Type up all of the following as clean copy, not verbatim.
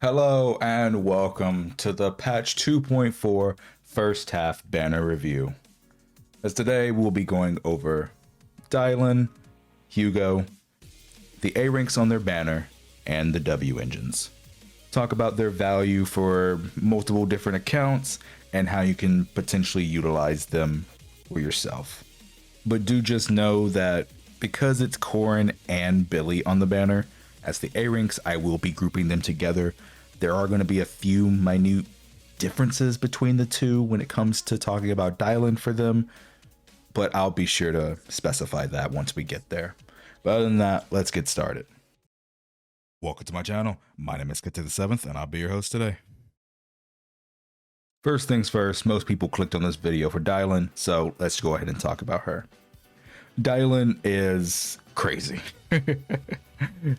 Hello and welcome to the patch 2.4 first half banner review. As today we'll be going over Dialyn, Hugo, the A ranks on their banner, and the W engines. Talk about their value for multiple different accounts and how you can potentially utilize them for yourself. But do just know that because it's Corrin and Billy on the banner, as the A ranks, I will be grouping them together. There are going to be a few minute differences between the two when it comes to talking about Dialyn for them, but I'll be sure to specify that once we get there. But other than that, let's get started. Welcome to my channel. My name is ZZZ, and I'll be your host today. First things first, most people clicked on this video for Dialyn, so let's go ahead and talk about her. Dialyn is crazy.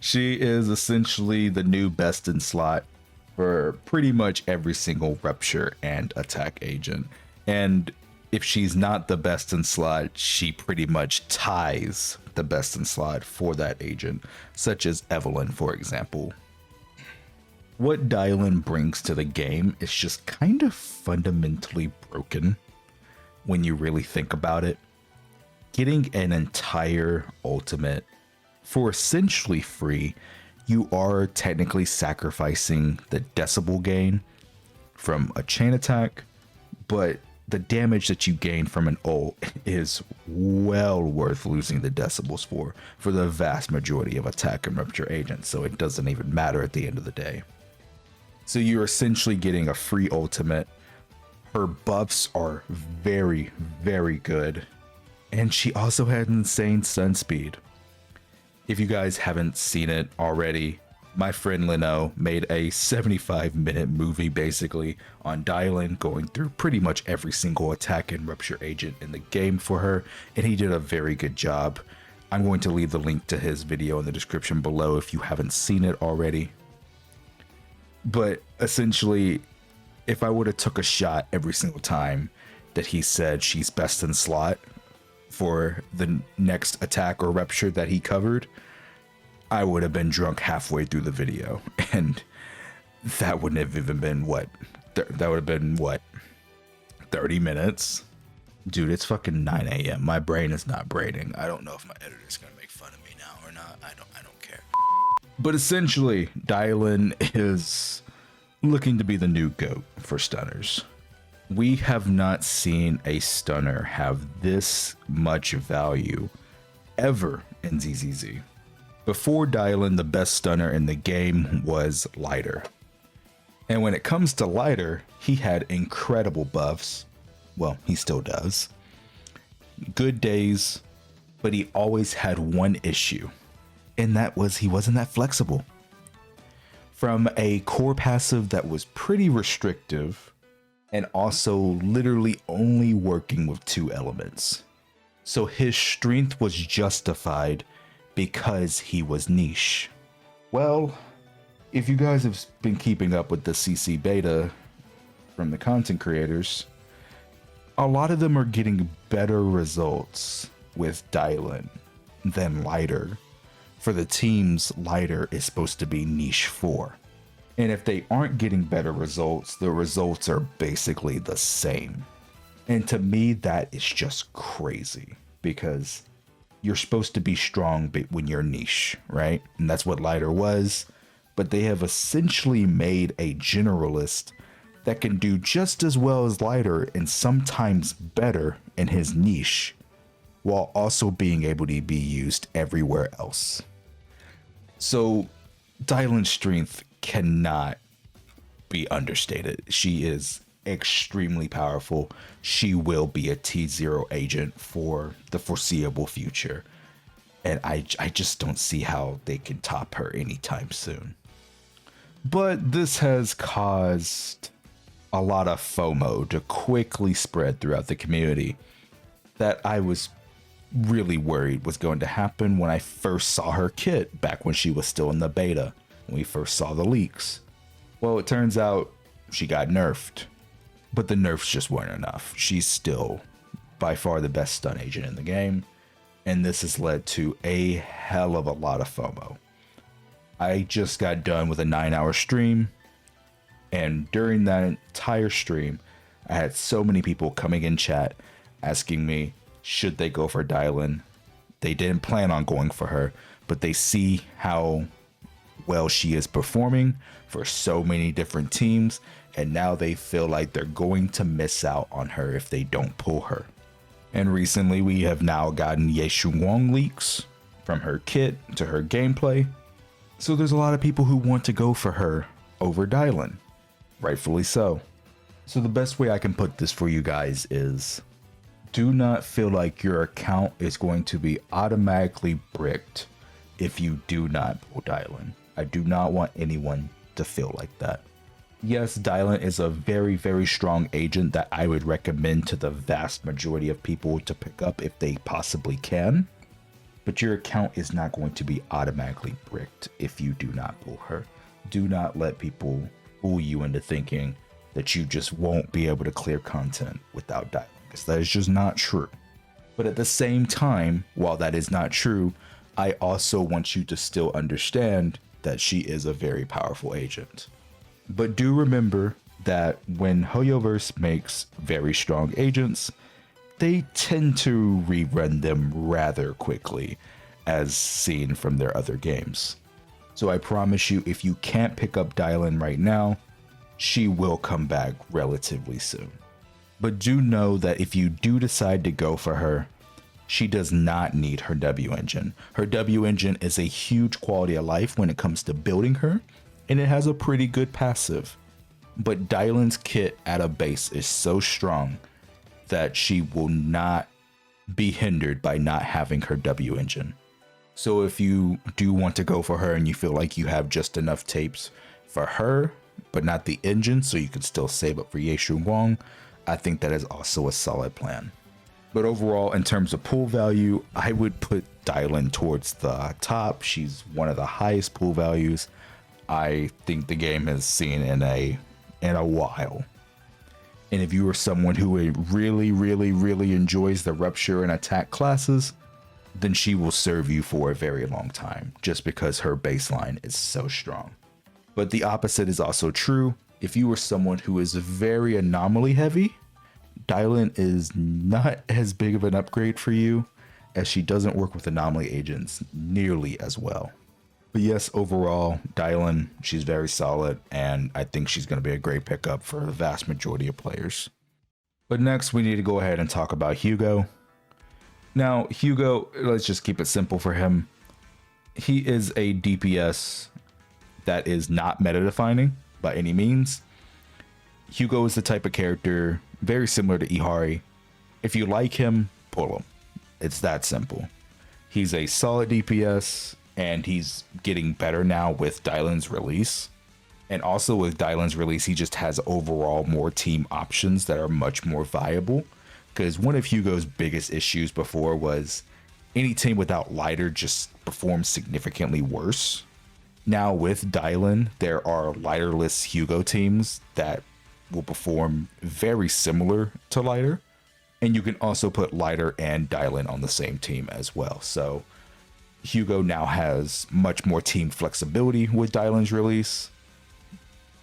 She is essentially the new best in slot for pretty much every single rupture and attack agent. And if she's not the best in slot, she pretty much ties the best in slot for that agent, such as Evelyn, for example. What Dialyn brings to the game is just kind of fundamentally broken when you really think about it. Getting an entire ultimate for essentially free, you are technically sacrificing the decibel gain from a chain attack, but the damage that you gain from an ult is well worth losing the decibels for the vast majority of attack and rupture agents, so it doesn't even matter at the end of the day. So you're essentially getting a free ultimate. Her buffs are very, very good. And she also had insane stun speed. If you guys haven't seen it already, my friend Leno made a 75-minute movie basically on Dialyn, going through pretty much every single attack and rupture agent in the game for her, and he did a very good job. I'm going to leave the link to his video in the description below if you haven't seen it already. But essentially, if I would have took a shot every single time that he said she's best in slot for the next attack or rupture that he covered, I would have been drunk halfway through the video, and that wouldn't have even been that would have been 30 minutes. Dude, it's fucking 9 a.m. My brain is not braining. I don't know if my editor's gonna make fun of me now or not. I don't care. But essentially, Dialyn is looking to be the new GOAT for stunners. We have not seen a stunner have this much value ever in ZZZ. Before Dialyn, the best stunner in the game was Lighter. And when it comes to Lighter, he had incredible buffs. Well, he still does. Good days, but he always had one issue, and that was he wasn't that flexible. From a core passive that was pretty restrictive, and also literally only working with two elements. So his strength was justified because he was niche. Well, if you guys have been keeping up with the CC beta from the content creators, a lot of them are getting better results with Dialyn than Lighter. For the teams, Lighter is supposed to be niche 4. And if they aren't getting better results, the results are basically the same. And to me, that is just crazy, because you're supposed to be strong when you're niche, right? And that's what Lighter was. But they have essentially made a generalist that can do just as well as Lighter and sometimes better in his niche, while also being able to be used everywhere else. So Dialyn's strength cannot be understated. She is extremely powerful. She will be a T0 agent for the foreseeable future. And I just don't see how they can top her anytime soon. But this has caused a lot of FOMO to quickly spread throughout the community that I was really worried was going to happen when I first saw her kit back when she was still in the beta, when we first saw the leaks. Well, it turns out she got nerfed, but the nerfs just weren't enough. She's still by far the best stun agent in the game, and this has led to a hell of a lot of FOMO. I just got done with a 9-hour stream, And during that entire stream, I had so many people coming in chat asking me, should they go for Dialyn? They didn't plan on going for her, but they see how well she is performing for so many different teams, and now they feel like they're going to miss out on her if they don't pull her. And recently we have now gotten Yeshu Wong leaks from her kit to her gameplay. So there's a lot of people who want to go for her over Dialyn. Rightfully so. So the best way I can put this for you guys is, do not feel like your account is going to be automatically bricked if you do not pull Dialyn. I do not want anyone to feel like that. Yes, Dialyn is a very, very strong agent that I would recommend to the vast majority of people to pick up if they possibly can. But your account is not going to be automatically bricked if you do not pull her. Do not let people fool you into thinking that you just won't be able to clear content without Dialyn, because that is just not true. But at the same time, while that is not true, I also want you to still understand that she is a very powerful agent. But do remember that when Hoyoverse makes very strong agents, they tend to rerun them rather quickly, as seen from their other games. So I promise you, if you can't pick up Dialyn right now, she will come back relatively soon. But do know that if you do decide to go for her, she does not need her W engine. Her W engine is a huge quality of life when it comes to building her, and it has a pretty good passive. But Dialyn's kit at a base is so strong that she will not be hindered by not having her W engine. So if you do want to go for her and you feel like you have just enough tapes for her, but not the engine, so you can still save up for Yeshu Wong, I think that is also a solid plan. But overall, in terms of pool value, I would put Dialyn towards the top. She's one of the highest pool values I think the game has seen in a while. And if you are someone who really enjoys the rupture and attack classes, then she will serve you for a very long time, just because her baseline is so strong. But the opposite is also true. If you are someone who is very anomaly heavy, Dialyn is not as big of an upgrade for you, as she doesn't work with anomaly agents nearly as well. But yes, overall, Dialyn, she's very solid, and I think she's going to be a great pickup for the vast majority of players. But next, we need to go ahead and talk about Hugo. Now, Hugo, let's just keep it simple for him. He is a DPS that is not meta-defining by any means. Hugo is the type of character very similar to Ihari. If you like him, pull him. It's that simple. He's a solid DPS, and he's getting better now with Dialyn's release. And also with Dialyn's release, he just has overall more team options that are much more viable. Because one of Hugo's biggest issues before was any team without Lighter just performs significantly worse. Now with Dialyn, there are Lighterless Hugo teams that will perform very similar to Lighter. And you can also put Lighter and Dialyn on the same team as well. So Hugo now has much more team flexibility with Dialyn's release.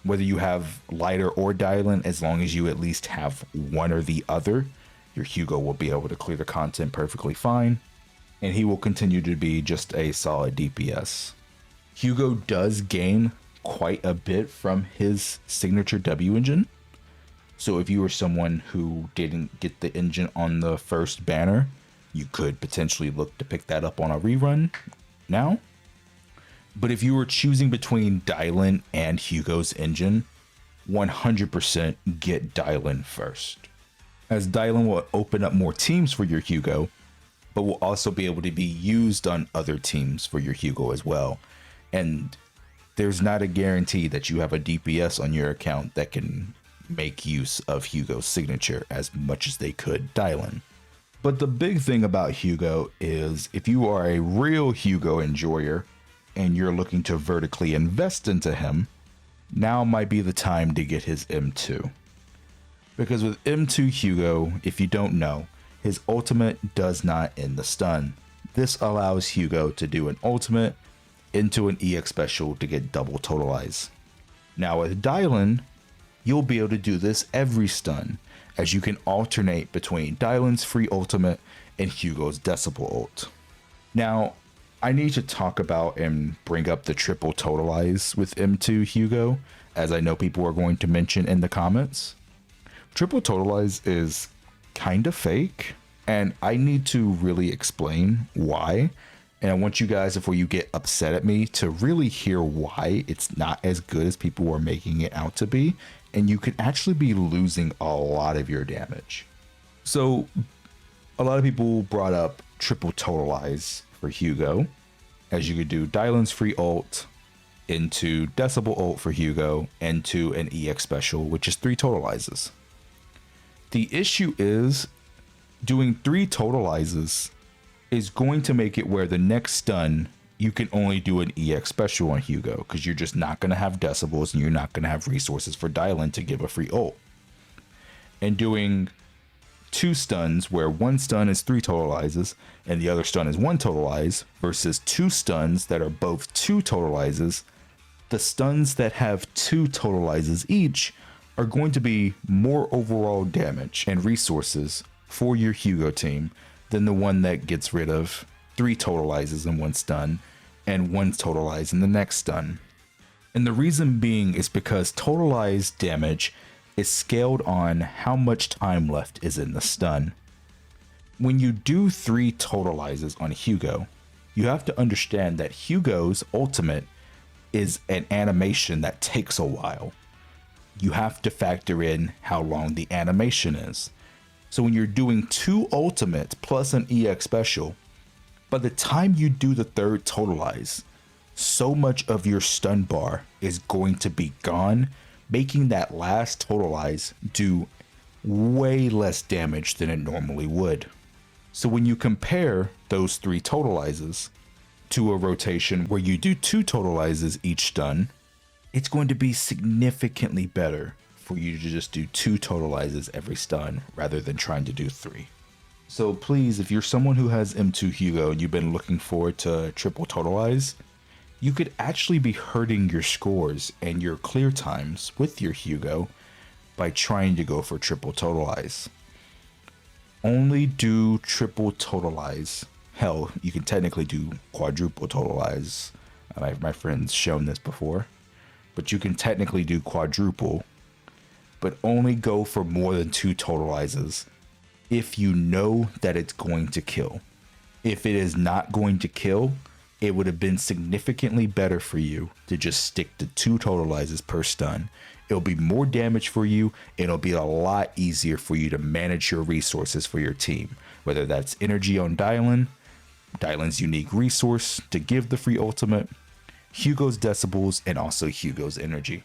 Whether you have Lighter or Dialyn, as long as you at least have one or the other, your Hugo will be able to clear the content perfectly fine, and he will continue to be just a solid DPS. Hugo does gain quite a bit from his signature W engine. So if you were someone who didn't get the engine on the first banner, you could potentially look to pick that up on a rerun now. But if you were choosing between Dialyn and Hugo's engine, 100% get Dialyn first, as Dialyn will open up more teams for your Hugo, but will also be able to be used on other teams for your Hugo as well. And there's not a guarantee that you have a DPS on your account that can make use of Hugo's signature as much as they could Dialyn. But the big thing about Hugo is if you are a real Hugo enjoyer and you're looking to vertically invest into him, now might be the time to get his M2. Because with M2 Hugo, if you don't know, his ultimate does not end the stun. This allows Hugo to do an ultimate into an EX special to get double totalize. Now with Dialyn, You'll be able to do this every stun, as you can alternate between Dialyn's free ultimate and Hugo's Decibel ult. Now, I need to talk about and bring up the triple totalize with M2 Hugo, as I know people are going to mention in the comments. Triple totalize is kind of fake, and I need to really explain why. And I want you guys, before you get upset at me, to really hear why it's not as good as people are making it out to be, and you could actually be losing a lot of your damage. So a lot of people brought up triple totalize for Hugo, as you could do Dialyn's free ult into Decibel ult for Hugo into an EX special, which is 3 totalizes. The issue is doing 3 totalizes is going to make it where the next stun you can only do an EX special on Hugo, because you're just not going to have decibels and you're not going to have resources for Dialyn to give a free ult. And doing 2 stuns where one stun is 3 totalizes and the other stun is 1 totalize versus 2 stuns that are both 2 totalizes, the stuns that have 2 totalizes each are going to be more overall damage and resources for your Hugo team than the one that gets rid of 3 totalizes in one stun and 1 totalize in the next stun. And the reason being is because totalized damage is scaled on how much time left is in the stun. When you do 3 totalizes on Hugo, you have to understand that Hugo's ultimate is an animation that takes a while. You have to factor in how long the animation is. So when you're doing 2 ultimates plus an EX special, by the time you do the 3rd totalize, so much of your stun bar is going to be gone, making that last totalize do way less damage than it normally would. So when you compare those 3 totalizes to a rotation where you do 2 totalizes each stun, it's going to be significantly better for you to just do 2 totalizes every stun rather than trying to do 3. So please, if you're someone who has M2 Hugo and you've been looking forward to triple totalize, you could actually be hurting your scores and your clear times with your Hugo by trying to go for triple totalize. Only do triple totalize. Hell, you can technically do quadruple totalize. My friend's shown this before. But you can technically do quadruple, but only go for more than 2 totalizes if you know that it's going to kill. If it is not going to kill, it would have been significantly better for you to just stick to 2 totalizes per stun. It'll be more damage for you, and it'll be a lot easier for you to manage your resources for your team, whether that's energy on Dialyn, Dialyn's unique resource to give the free ultimate, Hugo's decibels, and also Hugo's energy.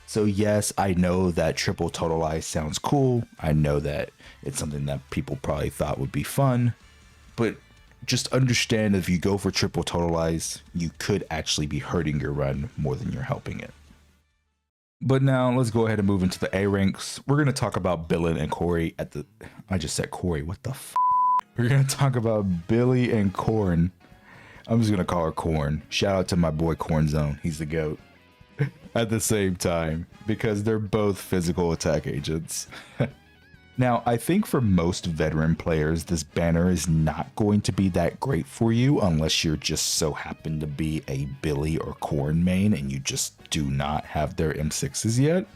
So yes, I know that triple totalize sounds cool. I know that it's something that people probably thought would be fun, but just understand that if you go for triple totalize, you could actually be hurting your run more than you're helping it. But now let's go ahead and move into the A ranks. We're going to talk about Dialyn and Corey I just said Corey, what the f? We're going to talk about Billy and Corn. I'm just going to call her Corn. Shout out to my boy Corn Zone. He's the GOAT. At the same time, because they're both physical attack agents. Now, I think for most veteran players, this banner is not going to be that great for you unless you're just so happen to be a Billy or Corn main and you just do not have their M6s yet.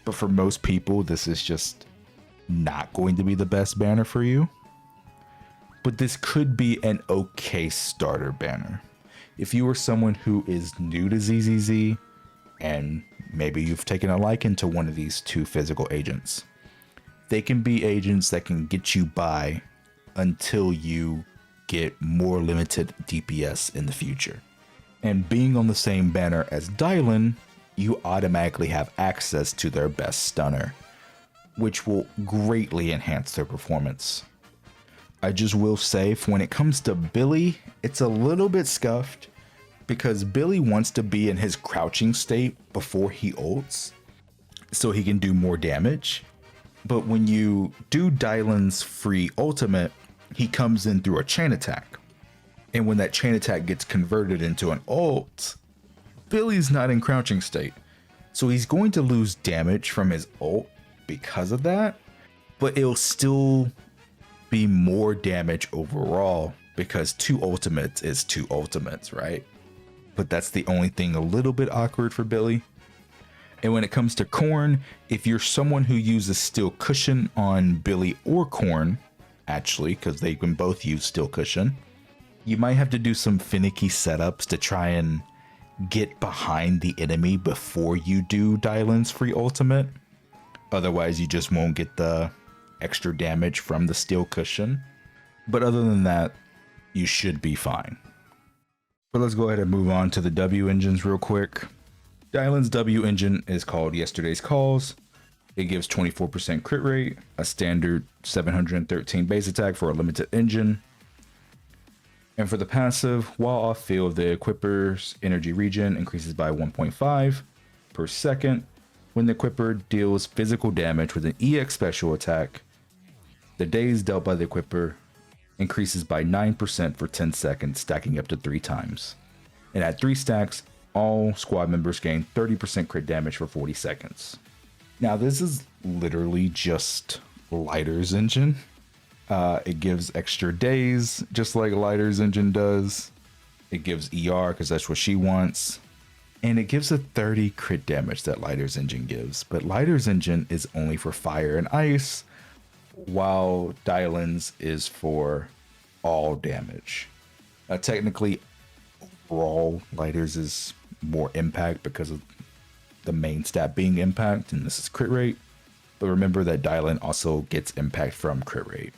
But for most people, this is just not going to be the best banner for you. But this could be an okay starter banner. If you are someone who is new to ZZZ, and maybe you've taken a liking to one of these 2 physical agents, they can be agents that can get you by until you get more limited DPS in the future. And being on the same banner as Dialyn, you automatically have access to their best stunner, which will greatly enhance their performance. I just will say, when it comes to Billy, it's a little bit scuffed because Billy wants to be in his crouching state before he ults so he can do more damage. But when you do Dialyn's free ultimate, he comes in through a chain attack. And when that chain attack gets converted into an ult, Billy's not in crouching state. So he's going to lose damage from his ult because of that, but it'll still be more damage overall because 2 ultimates is 2 ultimates, right? But that's the only thing a little bit awkward for Billy. And when it comes to Corn, if you're someone who uses Steel Cushion on Billy or Corn, actually, because they can both use Steel Cushion, you might have to do some finicky setups to try and get behind the enemy before you do Dialyn's free ultimate. Otherwise, you just won't get the extra damage from the Steel Cushion. But other than that, you should be fine. But let's go ahead and move on to the W engines real quick. Dialyn's W engine is called Yesterday's Calls. It gives 24% crit rate, a standard 713 base attack for a limited engine. And for the passive, while off field, the equipper's energy regen increases by 1.5 per second. When the equipper deals physical damage with an EX special attack, the days dealt by the equipper increases by 9% for 10 seconds, stacking up to 3 times. And at 3 stacks, all squad members gain 30% crit damage for 40 seconds. Now, this is literally just Lighter's engine. It gives extra days, just like Lighter's engine does. It gives ER, because that's what she wants. And it gives a 30 crit damage that Lighter's engine gives. But Lighter's engine is only for fire and ice, while Dialyn's is for all damage. Technically, overall, Lighter's is more impact because of the main stat being impact, and this is crit rate. But remember that Dialyn also gets impact from crit rate.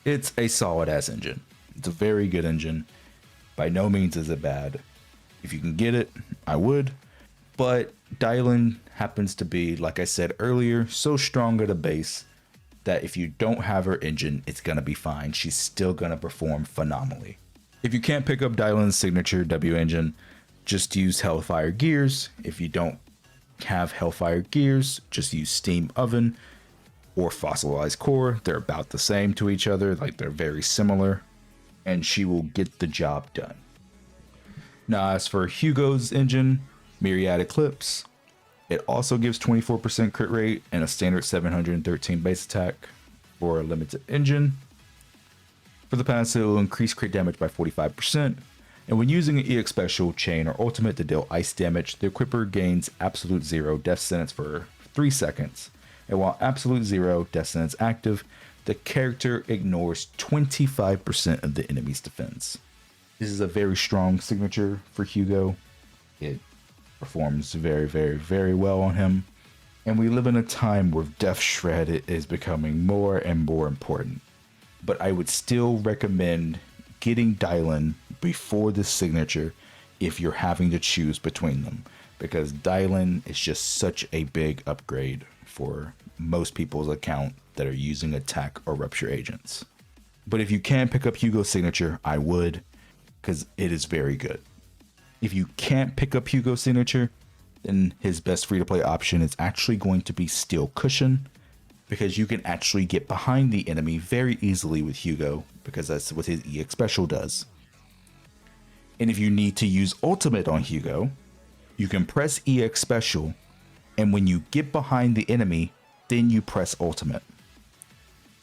It's a solid ass engine. It's a very good engine. By no means is it bad. If you can get it, I would. But Dialyn happens to be, like I said earlier, so strong at a base that if you don't have her engine, it's gonna be fine. She's still gonna perform phenomenally. If you can't pick up Dialyn's signature W engine, just use Hellfire Gears. If you don't have Hellfire Gears, just use Steam Oven or Fossilized Core. They're about the same to each other, like they're very similar, and she will get the job done. Now, as for Hugo's engine, Myriad Eclipse, it also gives 24% crit rate and a standard 713 base attack for a limited engine. For the passive, it will increase crit damage by 45%. And when using an EX special, chain, or ultimate to deal ice damage, the equipper gains absolute 0 death sentence for 3 seconds. And while absolute 0 death sentence active, the character ignores 25% of the enemy's defense. This is a very strong signature for Hugo. It performs very, very, very well on him. And we live in a time where Death Shred is becoming more and more important. But I would still recommend getting Dialyn before this signature if you're having to choose between them, because Dialyn is just such a big upgrade for most people's account that are using attack or rupture agents. But if you can pick up Hugo's signature, I would, because it is very good. If you can't pick up Hugo's signature, then his best free-to-play option is actually going to be Steel Cushion, because you can actually get behind the enemy very easily with Hugo, because that's what his EX special does. And if you need to use ultimate on Hugo, you can press EX special, and when you get behind the enemy, then you press ultimate.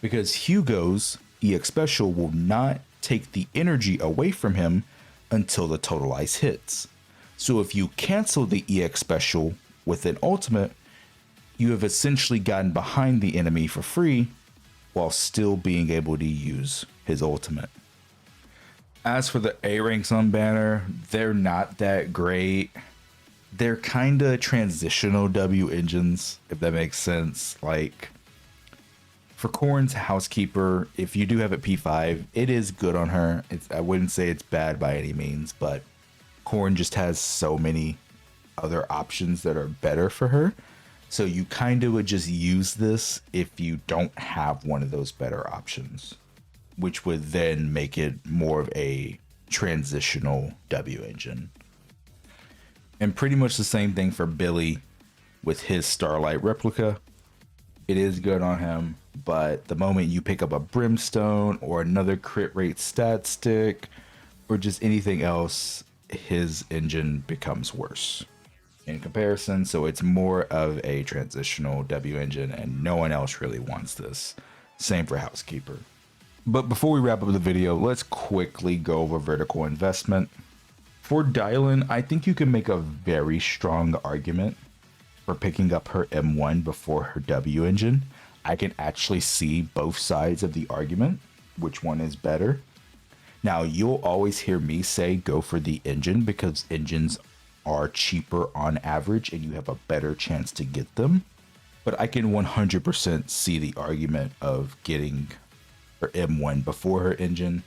Because Hugo's EX special will not take the energy away from him until the total ice hits. So if you cancel the EX special with an ultimate, you have essentially gotten behind the enemy for free while still being able to use his ultimate. As for the A ranks on banner, they're not that great. They're kind of transitional W engines, if that makes sense. Like, for Corn's Housekeeper, if you do have it P5, it is good on her. I wouldn't say it's bad by any means, but Corn just has so many other options that are better for her. So you kind of would just use this if you don't have one of those better options, which would then make it more of a transitional W engine. And pretty much the same thing for Billy with his Starlight replica. It is good on him, but the moment you pick up a Brimstone or another crit rate stat stick or just anything else, his engine becomes worse. in comparison. So it's more of a transitional W engine, and no one else really wants this. Same for Housekeeper. But before we wrap up the video, let's quickly go over vertical investment. For Dialyn, I think you can make a very strong argument for picking up her M1 before her W engine. I can actually see both sides of the argument, which one is better. Now, you'll always hear me say go for the engine because engines are cheaper on average and you have a better chance to get them. But I can 100% see the argument of getting her M1 before her engine,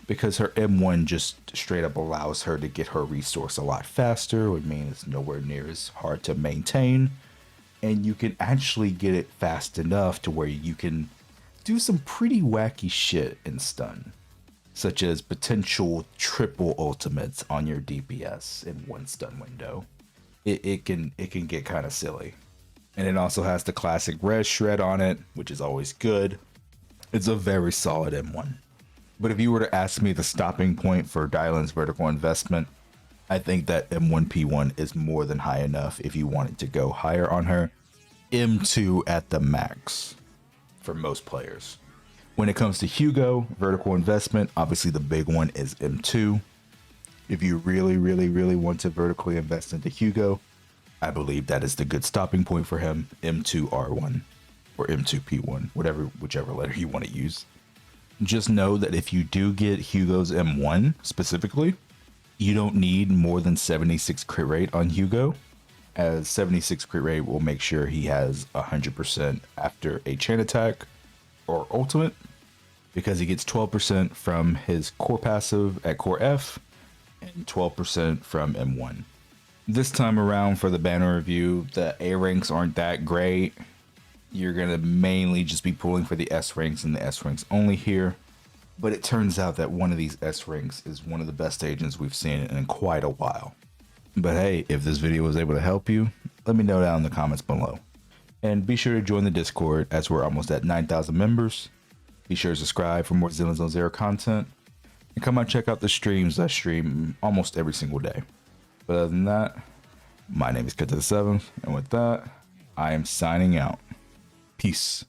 because her M1 just straight up allows her to get her resource a lot faster, which means it's nowhere near as hard to maintain. And you can actually get it fast enough to where you can do some pretty wacky shit in stun, such as potential triple ultimates on your DPS in one stun window. It can get kind of silly. And it also has the classic res shred on it, which is always good. It's a very solid M1. But if you were to ask me the stopping point for Dialyn's vertical investment, I think that M1P1 is more than high enough if you wanted to go higher on her. M2 at the max for most players. When it comes to Hugo, vertical investment, obviously the big one is M2. If you really, really, really want to vertically invest into Hugo, I believe that is the good stopping point for him, M2R1 or M2P1, whichever letter you want to use. Just know that if you do get Hugo's M1 specifically, you don't need more than 76 crit rate on Hugo, as 76 crit rate will make sure he has 100% after a chain attack or ultimate, because he gets 12% from his core passive at core F and 12% from M1. This time around for the banner review, the A ranks aren't that great. You're going to mainly just be pulling for the S ranks and the S ranks only here. But it turns out that one of these S ranks is one of the best agents we've seen in quite a while. But hey, if this video was able to help you, let me know down in the comments below. And be sure to join the Discord, as we're almost at 9,000 members. Be sure to subscribe for more zzzero content. And come out and check out the streams. I stream almost every single day. But other than that, my name is Cut to the 7th. And with that, I am signing out. Peace.